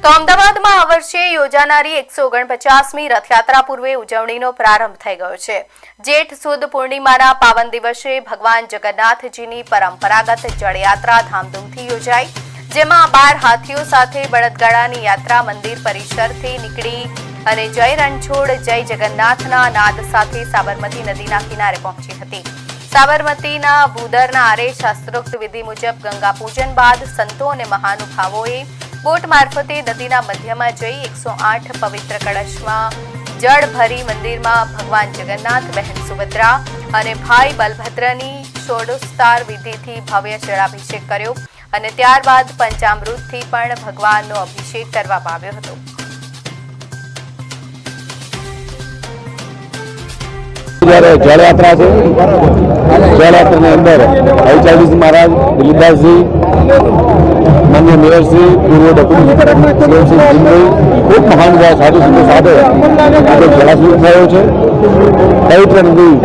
તો અમદાવાદમાં આ વર્ષે યોજાનારી 149મી રથયાત્રા પૂર્વે ઉજવણીનો પ્રારંભ થઈ ગયો છે। જેઠ સુદ પૂર્ણિમાના પાવન દિવસે ભગવાન જગન્નાથજીની પરંપરાગત જળયાત્રા ધામધૂમથી યોજાઈ, જેમાં 12 હાથીઓ સાથે બળદગાડાની યાત્રા મંદિર પરિસરથી નીકળી અને જય રણછોડ જય જગન્નાથના નાદ સાથે સાબરમતી નદીના કિનારે પહોંચી હતી। સાબરમતીના ભૂદરના આરે શાસ્ત્રોક્ત વિધિ મુજબ ગંગા પૂજન બાદ સંતો અને મહાનુભાવોએ બોટ મારફતે નદીના મધ્યમાં જઈ 108 પવિત્ર કળશમાં જળ ભરી મંદિરમાં ભગવાન જગન્નાથ, બહેન સુભદ્રા અને ભાઈ બલભદ્રની ષોડશોપચાર વિધિથી ભવ્ય જળાભિષેક કર્યો અને ત્યારબાદ પંચામૃતથી પણ ભગવાનનો અભિષેક કરવામાં આવ્યો હતો। જળયાત્રા છે। જળયાત્રાની અંદર હરિચાર્યજી મહારાજ, દિલીપદાસજી, માન્ય મેયરશ્રી, પૂર્વ ડેપ્યુટી શિવસિંહ, ખૂબ મહાન સાધુ સંતો સાથે આજે જળાભિષેક થયો છે। પવિત્ર નદી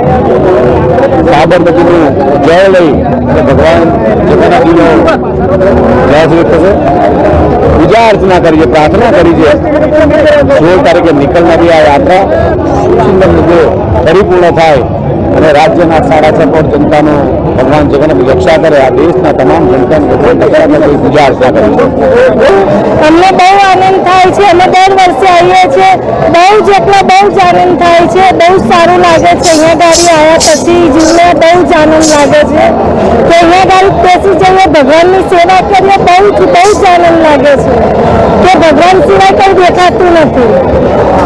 સાબરમતીનું જળ લઈ ભગવાન જગન્નાથજીનો જળાભિષેક થશે। પૂજા અર્ચના કરી છે, પ્રાર્થના કરી છે। 16 તારીખે નીકળનારી આ યાત્રા સુંદર રીતે પરિપૂર્ણ થાય અને રાજ્યના 6.5 કરોડ જનતાનું ભગવાન જગન્નાથ રક્ષા કરે, આ દેશના તમામ જનતાની રક્ષા કરે, પૂજા અર્ચના કરી છે। અમને બહુ આનંદ થાય છે। અમે દર વર્ષે આવીએ છીએ, બહુ જ આનંદ થાય છે। બહુ સારું લાગે છે। અહીંયા ગાડી આવ્યા પછી જીવને બહુ જ આનંદ લાગે છે કે અહીંયા ગાડી બેસી જઈએ, ભગવાનની સેવા કરીએ, બહુ જ આનંદ લાગે છે કે ભગવાન સિવાય કંઈ દેખાતું નથી।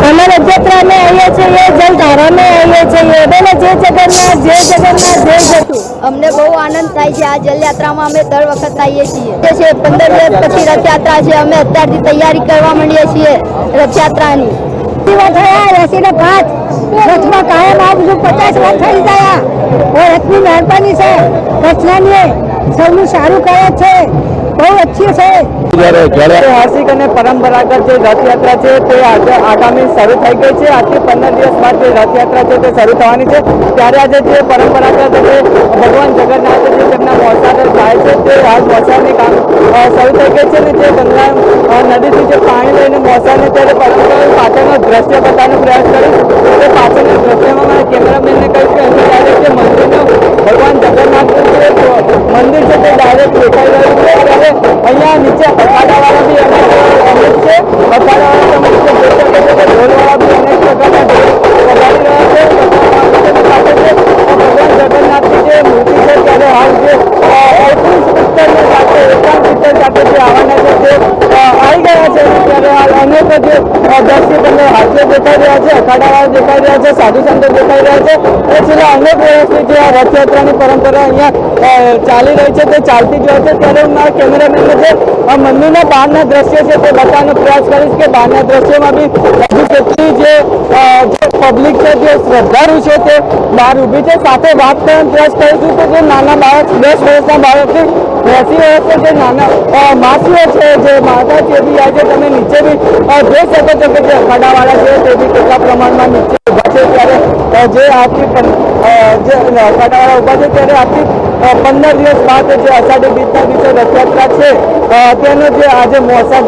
અમે રથયાત્રામાં આવીએ છીએ, જલધારામાં આવીએ છીએ, બોલે જય જગન્નાથ, જય જગન્નાથ, જય જગુ। અમને બહુ આનંદ થાય છે। આ જલયાત્રામાં અમે દર વખત આવીએ છીએ। 15 દિવસ પછી રથયાત્રા છે। અમે અત્યારથી તૈયારી કરવા માંડીએ છીએ રથયાત્રાની। થયા 85 રથમાં કાયમ આવજો, 50 વર્ષ થઈ ગયા। રથની મહેરબાની છે, રથનાની સૌનું સારું કરે છે, બહુ अच्छी છે। ઐતિહાસિક અને પરંપરાગત જે રથયાત્રા છે તે આજે આગામી શરૂ થઈ ગઈ છે। આજથી 15 દિવસ બાદ જે રથયાત્રા છે તે શરૂ થવાની છે। ત્યારે આજે જે પરંપરાગત જે ભગવાન જગન્નાથ જે તેમના મોસાદર જાય છે તે હાલ મોસાદની કામ શરૂ થઈ ગઈ છે અને જે ગંગા નદીથી જે પાણી લઈને મોસાદને ત્યારે પરંપરાગત પાછળનો દ્રશ્ય બતાવવાનો પ્રયાસ કરીશ। તે પાછળના દ્રશ્યમાં મારા કેમેરામેનને કહીશ કે અહીં ડાયરેક્ટ જે મંદિરનો ભગવાન જગન્નાથનું જે મંદિર છે તે ડાયરેક્ટ દેખાઈ રહ્યું છે। ત્યારે અહીંયા નીચે અખાડાવાળા બી અનેક છે, અખાડાવાળા તમે જોઈ શકો છો કે ઢોલવાળા બી અનેક પ્રકારના વગાડી રહ્યા છે। ભગવાન જગન્નાથની જે મૂર્તિ છે ત્યારે હાલ જે 38 પિત્તળની સાથે 51 પિત્તળ સાથે જે આવવાના છે તે આવી ગયા છે। ત્યારે હાલ અનેક જે 10 થી 15 હાથીઓ દેખાઈ રહ્યા છે, અખાડાવાળા દેખાઈ રહ્યા છે, સાધુ સંતો દેખાઈ રહ્યા છે। એ છેલ્લા અનેક વર્ષથી જે આ રથયાત્રાની પરંપરા અહીંયા ચાલી રહી છે તે ચાલતી જ રહે છે। ત્યારે હું મારા કેમેરામેનને જે મંદિરના બહારના દ્રશ્ય છે તે બતાવવાનો પ્રયાસ કરીશ કે બહારના દ્રશ્યોમાં બી હજુ કેટલી જે પબ્લિક છે, જે શ્રદ્ધાળુ છે તે બહાર ઊભી છે। સાથે વાત કરવાનો પ્રયાસ કરીશું કે જે નાના બાળક 10 વર્ષના બાળકથી 80 વર્ષના જે નાના માસીઓ છે, જે માતા છે, બી આવે છે। તમે નીચે બી જોઈ શકો છો કે જે અખાડાવાળા છે તે બી કેટલા પ્રમાણમાં નીચે ઊભા છે। ત્યારે જે આજથી જે અખાડાવાળા ઊભા છે ત્યારે આજથી 15 દિવસ બાદ જે અષાઢી બીજના દિવસે રથયાત્રા છે તેનો જે આજે મોસાદ